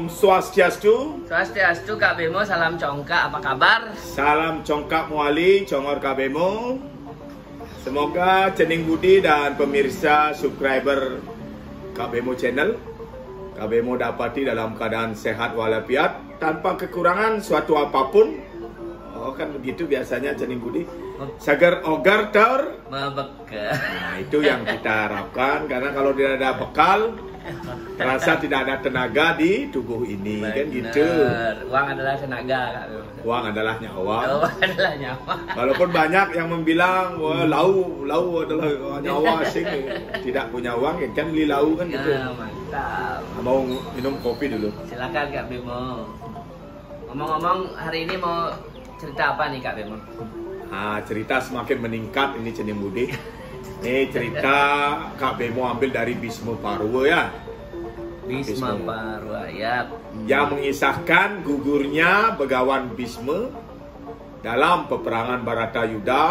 Om Swastiastu. Swastiastu Kak Bemo, salam congkak, apa kabar? Salam congkak muali, congor Kak Bemo. Semoga Cening Budi dan pemirsa subscriber Kak Bemo channel, Kak Bemo dapati dalam keadaan sehat walafiat tanpa kekurangan suatu apapun. Oh kan begitu biasanya Cening Budi. Sagar ogar tor Membekal. Nah itu yang kita harapkan, karena kalau tidak ada bekal terasa tidak ada tenaga di tubuh ini. Bener. Kan gitu. Uang adalah tenaga Kak Bemo. Uang adalah nyawa. Uang adalah nyawa. Walaupun banyak yang membilang wah lau adalah nyawa asing, tidak punya uang ya kan beli lau kan gitu. Ya, mantap. Mau minum kopi dulu. Silakan Kak Bemo. Ngomong-ngomong, hari ini mau cerita apa nih Kak Bemo? Nah, cerita semakin meningkat ini Cening Budi. Ini cerita Kak Bemo ambil dari Bhisma Parwa ya. Bhisma Parwa ya. Yang mengisahkan gugurnya Begawan Bhisma dalam peperangan Baratayuda.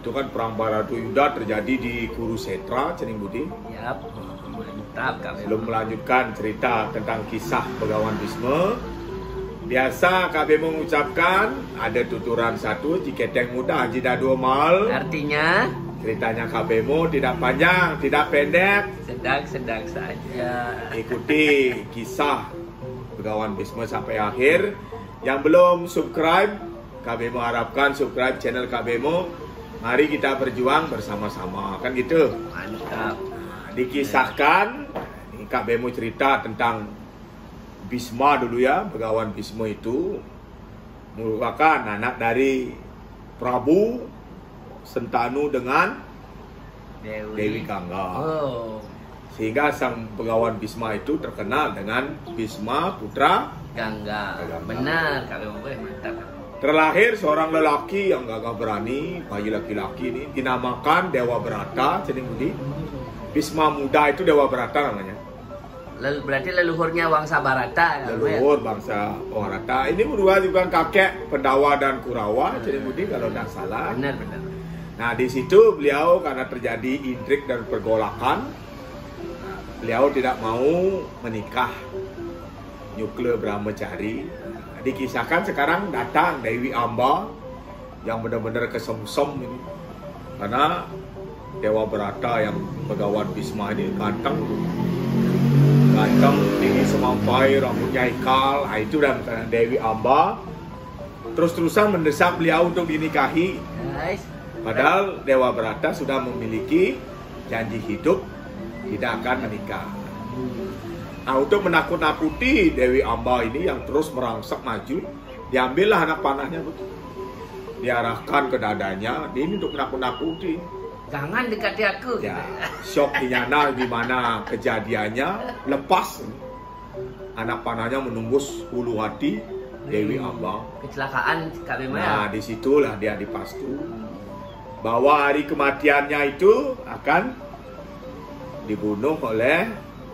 Itu kan perang Baratayuda terjadi di Kurusetra, Cening Budi. Yap. Mantap Kak Bemo. Sebelum melanjutkan cerita tentang kisah Begawan Bhisma, biasa Kak Bemo mengucapkan ada tuturan satu, jiketeng muda jida dua mal. Artinya Ceritanya Kak Bemo tidak panjang, tidak pendek. sedang saja. Ikuti kisah Begawan Bhisma sampai akhir. Yang belum subscribe, Kak Bemo harapkan subscribe channel Kak Bemo. Mari kita berjuang bersama-sama, kan gitu. Mantap. Nah, dikisahkan, ini Kak Bemo cerita tentang Bhisma dulu ya. Begawan Bhisma itu merupakan anak dari Prabu Sentanu dengan Dewi Gangga. Oh. Sehingga sang Begawan Bhisma itu terkenal dengan Bhisma Putra Gangga. Gangga. Benar Kak Bemo, mantap. Terlahir seorang lelaki yang gagah berani, bayi laki-laki ini dinamakan Dewa Brata, Cening Budi. Bhisma muda itu Dewa Brata namanya. Berarti leluhurnya Wangsa Barata. Leluhur bangsa Barata. Ini merupakan kakek Pendawa dan Kurawa, Cening Budi kalau tidak salah. Benar. Nah di situ beliau karena terjadi intrik dan pergolakan, beliau tidak mau menikah, nyukle Brahmacari. Nah, dikisahkan sekarang datang Dewi Amba yang benar-benar kesemsem ini, karena Dewa Brata yang Begawan Bhisma ini ganteng, tinggi semampai, rambutnya ikal. Nah, itu dan Dewi Amba terus-terusan mendesak beliau untuk dinikahi. Guys. Padahal Dewa Brata sudah memiliki janji hidup tidak akan menikah. Nah, untuk menakut-nakuti Dewi Amba ini yang terus merangsek maju, diambillah anak panahnya, diarahkan ke dadanya. Ini untuk menakut-nakuti. Jangan dekati aku. Ya, shock dinyana di mana kejadiannya, lepas anak panahnya menembus ulu hati Dewi Amba. Kecelakaan Kak Bemo Nah, ya. disitulah dia dipastu bahwa hari kematiannya itu akan dibunuh oleh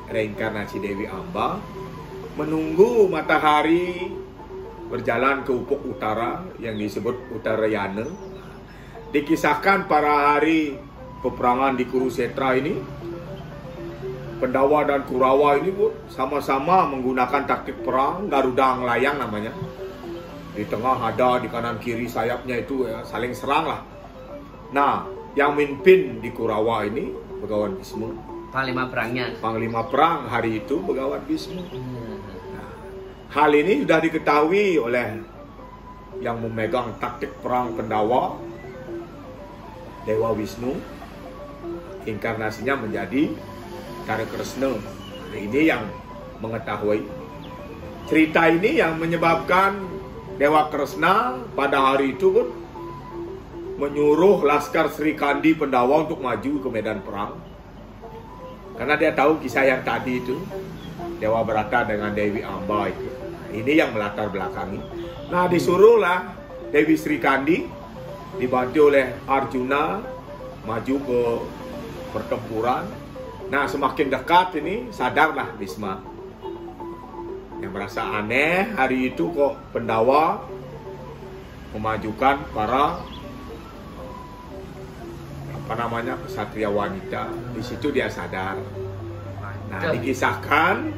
reinkarnasi Dewi Amba, menunggu matahari berjalan ke ufuk utara yang disebut Uttarayana. Dikisahkan para hari peperangan di Kurusetra ini, Pendawa dan Kurawa ini pun sama-sama menggunakan taktik perang Garuda Nglayang namanya. Di tengah ada, di kanan kiri sayapnya itu ya, saling serang lah. Nah, yang mimpin di Kurawa ini Begawan Bhisma. Panglima perangnya. Panglima perang hari itu Begawan Bhisma. Nah, hal ini sudah diketahui oleh yang memegang taktik perang Pendawa, Dewa Wisnu. Inkarnasinya menjadi Karakresna. Nah, ini yang mengetahui. Cerita ini yang menyebabkan Dewa Kresna pada hari itu pun menyuruh Laskar Sri Kandi Pendawa untuk maju ke medan perang. Karena dia tahu kisah yang tadi itu, Dewa Brata dengan Dewi Amba itu. Ini yang melatar belakangi. Nah, disuruhlah Dewi Sri Kandi dibantu oleh Arjuna maju ke pertempuran. Nah, semakin dekat ini sadarlah Bhisma. Yang merasa aneh, hari itu kok Pendawa memajukan para ksatria wanita. Di situ dia sadar. Nah, dikisahkan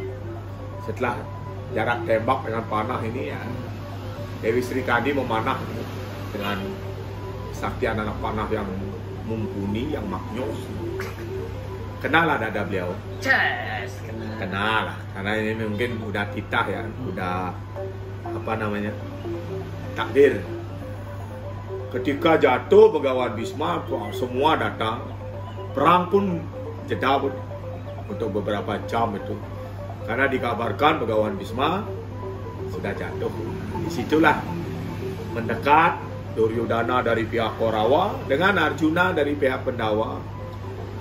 setelah jarak tembak dengan panah ini ya, Dewi Sri Kandi memanah dengan kesaktian anak panah yang mumpuni, yang maknyus. Kenal lah dada beliau. Kenal lah, karena ini mungkin udah titah ya, udah apa namanya, takdir. Ketika jatuh Begawan Bisma, semua datang. Perang pun jeda untuk beberapa jam itu. Karena dikabarkan Begawan Bisma sudah jatuh. Disitulah mendekat Duryodhana dari pihak Korawa dengan Arjuna dari pihak Pandawa.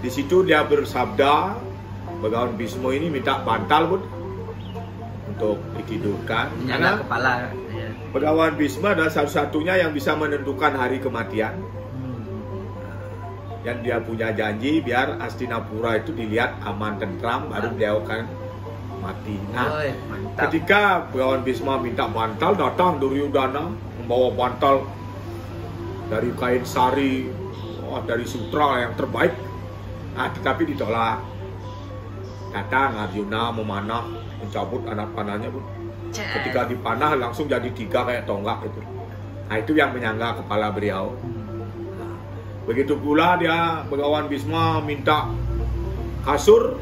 Di situ dia bersabda, Begawan Bisma ini minta bantal pun untuk ditidurkan. Karena kepala. Begawan Bisma adalah satu-satunya yang bisa menentukan hari kematian. Yang dia punya janji biar Hastinapura itu dilihat aman tentram, baru dia akan mati. Nah, ketika Begawan Bisma minta bantal, datang Duryodhana membawa bantal dari kain sari, dari sutra yang terbaik. Nah, tetapi ditolak. Datang Arjuna memanah, mencabut anak panahnya pun. Ketika dipanah langsung jadi 3 kayak tonggak itu. Nah, itu yang menyangga kepala beliau. Begitu pula dia Begawan Bisma minta kasur,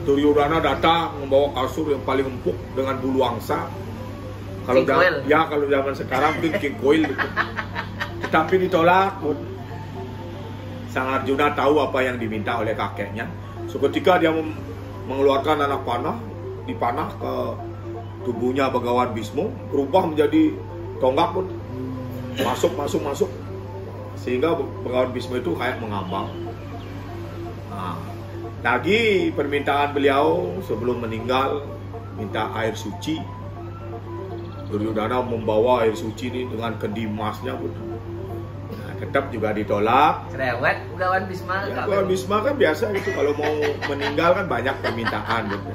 Duryodhana datang membawa kasur yang paling empuk dengan bulu angsa. Kalau kalau zaman sekarang mungkin king coil gitu. Tetapi ditolak. Sang Arjuna tahu apa yang diminta oleh kakeknya. Seketika dia mengeluarkan anak panah, dipanah ke tubuhnya Begawan Bisma, berubah menjadi tonggak pun. Masuk. Sehingga Begawan Bisma itu kayak mengambang. Nah, lagi permintaan beliau sebelum meninggal, minta air suci. Duryodhana membawa air suci ini dengan kendi emasnya pun. Nah, tetap juga ditolak. Cerewet Begawan Bisma. Ya, Begawan Bisma kan biasa gitu, kalau mau meninggal kan banyak permintaan gitu.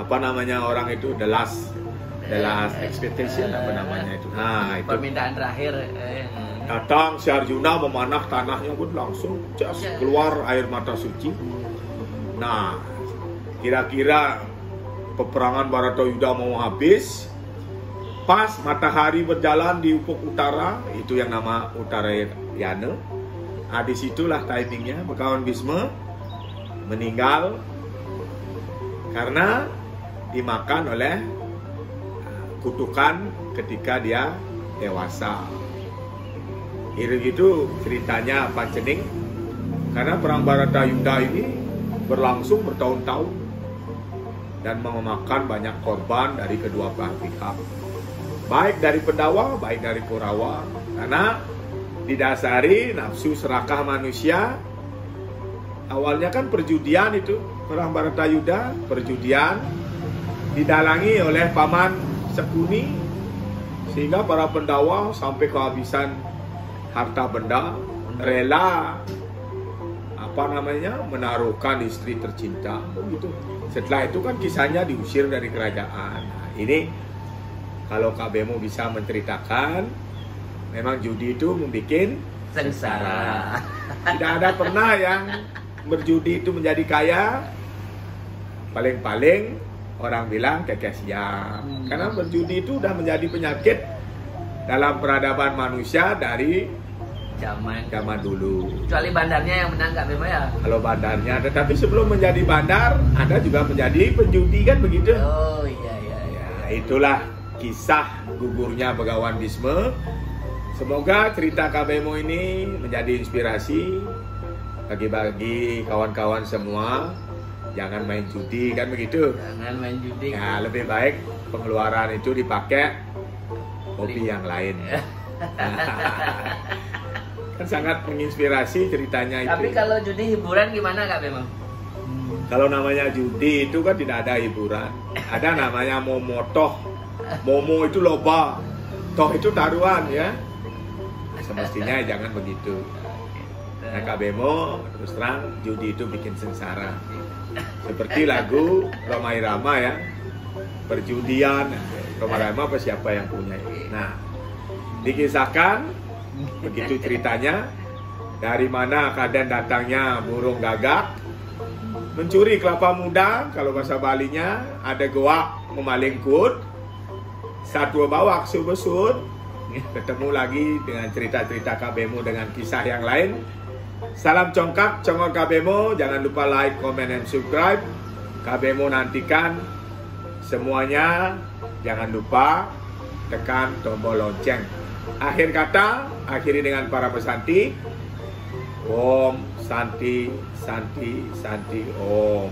Apa namanya orang itu, the last expectation apa namanya itu. Nah, itu permintaan terakhir. Datang si Arjuna memanah tanahnya pun langsung keluar air mata suci. Nah, kira-kira peperangan Baratayuda mau habis. Pas matahari berjalan di ufuk utara, itu yang nama Uttarayana. Nah, disitulah timingnya Begawan Bisma meninggal karena dimakan oleh kutukan ketika dia dewasa. Itu ceritanya Pancening. Karena perang Baratayuda ini berlangsung bertahun-tahun dan memakan banyak korban dari kedua belah pihak, baik dari Pandawa, baik dari Korawa. Karena didasari nafsu serakah manusia. Awalnya kan perjudian itu, perang Baratayuda, perjudian didalangi oleh paman Sekuni, sehingga para Pandawa sampai kehabisan harta benda, rela menaruhkan istri tercinta begitu. Setelah itu kan kisahnya diusir dari kerajaan. Nah, ini kalau Kak Bemo bisa menceritakan, memang judi itu membuat sengsara. Tidak ada pernah yang berjudi itu menjadi kaya. Paling-paling orang bilang kekasian. Karena berjudi itu udah menjadi penyakit dalam peradaban manusia dari zaman dulu. Kecuali bandarnya yang menang Kak Bemo ya. Kalau bandarnya, tetapi sebelum menjadi bandar ada juga menjadi penjudi kan begitu. Oh iya. Itulah kisah gugurnya Begawan Bisma. Semoga cerita Kak Bemo ini menjadi inspirasi bagi kawan-kawan semua. Jangan main judi kan begitu. Jangan main judi. Ya, lebih baik pengeluaran itu dipakai hobi yang lain. Kan sangat menginspirasi ceritanya itu. Tapi kalau judi hiburan gimana Kak Bemo? Kalau namanya judi itu kan tidak ada hiburan. Ada namanya momotoh. Momo itu loba, toh itu taruhan ya. Semestinya jangan begitu. Nah, Kak Bemo terus terang judi itu bikin sengsara. Seperti lagu Rhoma Irama ya, perjudian. Rhoma Irama apa siapa yang punya? Nah, dikisahkan begitu ceritanya, dari mana keadaan datangnya burung gagak mencuri kelapa muda, kalau bahasa Balinya, ada goa memalingkut, satu bawak subesut. Ketemu lagi dengan cerita-cerita KBMO dengan kisah yang lain. Salam congkak, congok KBMO. Jangan lupa like, comment, and subscribe. KBMO nantikan semuanya. Jangan lupa tekan tombol lonceng. Akhir kata, akhiri dengan para pesanti. Om Santi, Santi, Santi, Om.